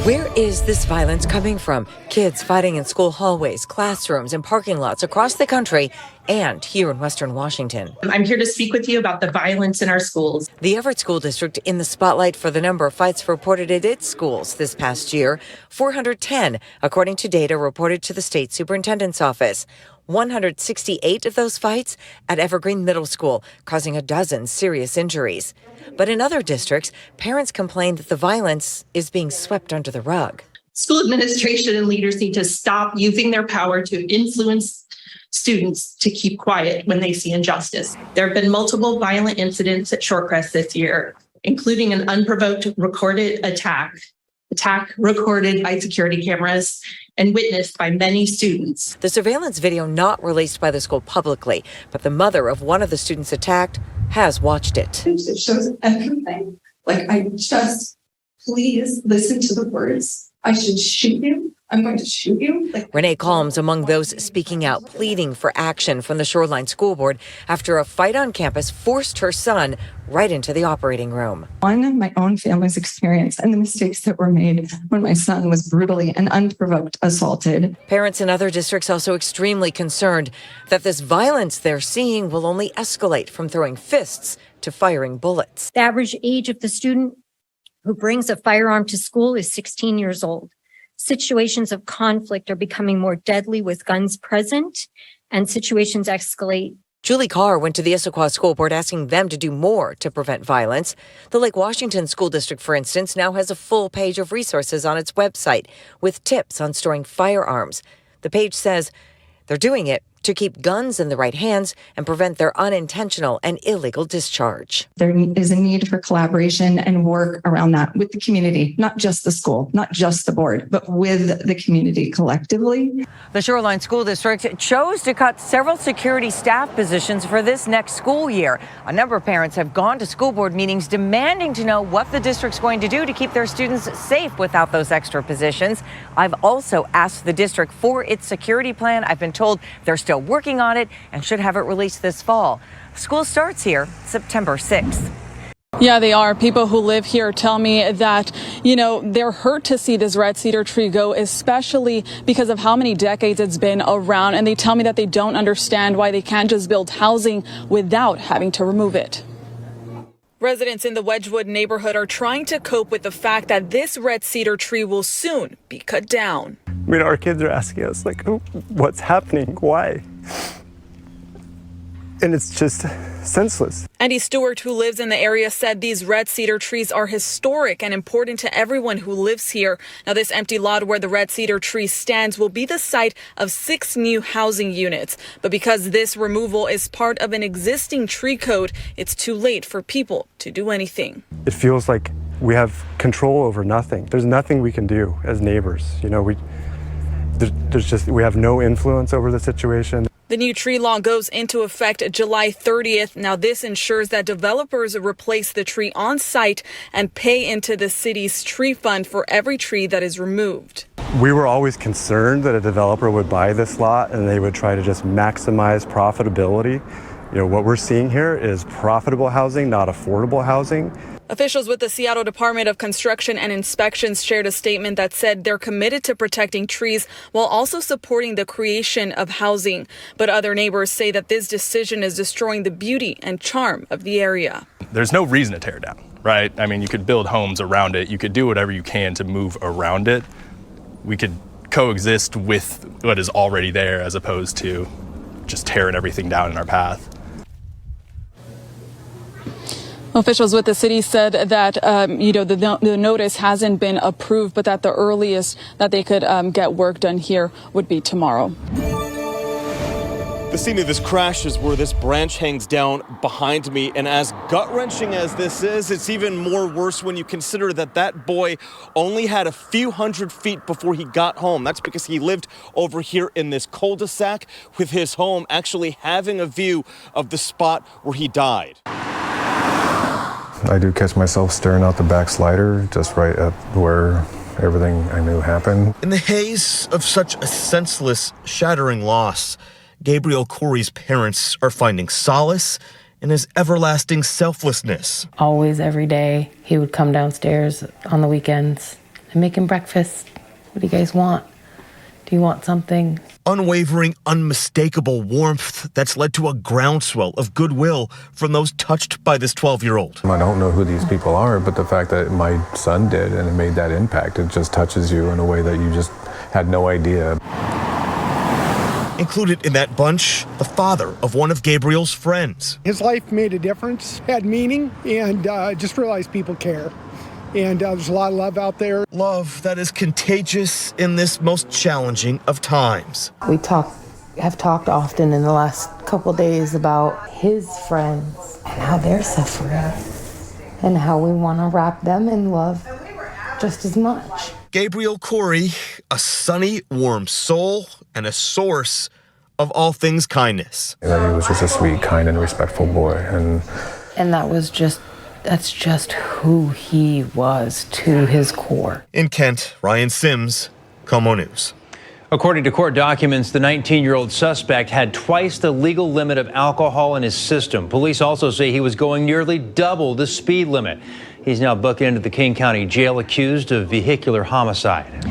Where is this violence coming from? Kids fighting in school hallways, classrooms, and parking lots across the country and here in Western Washington. I'm here to speak with you about the violence in our schools. The Everett School District in the spotlight for the number of fights reported at its schools this past year, 410, according to data reported to the state superintendent's office. 168 of those fights at Evergreen Middle School, causing a dozen serious injuries. But in other districts, parents complain that the violence is being swept under the rug. School administration and leaders need to stop using their power to influence students to keep quiet when they see injustice. There have been multiple violent incidents at Shorecrest this year, including an unprovoked recorded attack recorded by security cameras and witnessed by many students. The surveillance video not released by the school publicly, but the mother of one of the students attacked has watched it. It shows everything. Please listen to the words. I should shoot you. I'm going to shoot you. Renee Calms among those speaking out, pleading for action from the Shoreline School Board after a fight on campus forced her son right into the operating room. One, my own family's experience and the mistakes that were made when my son was brutally and unprovoked assaulted. Parents in other districts also extremely concerned that this violence they're seeing will only escalate from throwing fists to firing bullets. The average age of the student who brings a firearm to school is 16 years old. Situations of conflict are becoming more deadly with guns present, and situations escalate. Julie Carr went to the Issaquah School Board asking them to do more to prevent violence. The Lake Washington School District, for instance, now has a full page of resources on its website with tips on storing firearms. The page says they're doing it to keep guns in the right hands and prevent their unintentional and illegal discharge. There is a need for collaboration and work around that with the community, not just the school, not just the board, but with the community collectively. The Shoreline School District chose to cut several security staff positions for this next school year. A number of parents have gone to school board meetings demanding to know what the district's going to do to keep their students safe without those extra positions. I've also asked the district for its security plan. I've been told they're still working on it and should have it released this fall. School starts here September 6th. Yeah, they are. People who live here tell me that, they're hurt to see this red cedar tree go, especially because of how many decades it's been around. And they tell me that they don't understand why they can't just build housing without having to remove it. Residents in the Wedgwood neighborhood are trying to cope with the fact that this red cedar tree will soon be cut down. Our kids are asking us, what's happening? Why? And it's just senseless. Andy Stewart, who lives in the area, said these red cedar trees are historic and important to everyone who lives here. Now, this empty lot where the red cedar tree stands will be the site of 6 new housing units. But because this removal is part of an existing tree code, it's too late for people to do anything. It feels like we have control over nothing. There's nothing we can do as neighbors. We have no influence over the situation. The new tree law goes into effect July 30th. Now, this ensures that developers replace the tree on site and pay into the city's tree fund for every tree that is removed. We were always concerned that a developer would buy this lot and they would try to just maximize profitability. What we're seeing here is profitable housing, not affordable housing. Officials with the Seattle Department of Construction and Inspections shared a statement that said they're committed to protecting trees while also supporting the creation of housing. But other neighbors say that this decision is destroying the beauty and charm of the area. There's no reason to tear it down, right? You could build homes around it. You could do whatever you can to move around it. We could coexist with what is already there as opposed to just tearing everything down in our path. Officials with the city said that, the notice hasn't been approved, but that the earliest that they could get work done here would be tomorrow. The scene of this crash is where this branch hangs down behind me. And as gut-wrenching as this is, it's even more worse when you consider that boy only had a few hundred feet before he got home. That's because he lived over here in this cul-de-sac with his home actually having a view of the spot where he died. I do catch myself staring out the back slider just right at where everything I knew happened. In the haze of such a senseless, shattering loss, Gabriel Corey's parents are finding solace in his everlasting selflessness. Always, every day, he would come downstairs on the weekends I'm making breakfast. What do you guys want? Do you want something? Unwavering, unmistakable warmth that's led to a groundswell of goodwill from those touched by this 12-year-old. I don't know who these people are, but the fact that my son did and it made that impact, it just touches you in a way that you just had no idea. Included in that bunch, the father of one of Gabriel's friends. His life made a difference, had meaning, and just realized people care. And there's a lot of love out there. Love that is contagious in this most challenging of times. We have talked often in the last couple days about his friends and how they're suffering and how we want to wrap them in love just as much. Gabriel Corey, a sunny, warm soul and a source of all things kindness. He was just a sweet, kind, and respectful boy. And that's just who he was to his core. In Kent, Ryan Sims, KOMO News. According to court documents, the 19-year-old suspect had twice the legal limit of alcohol in his system. Police also say he was going nearly double the speed limit. He's now booked into the King County Jail accused of vehicular homicide.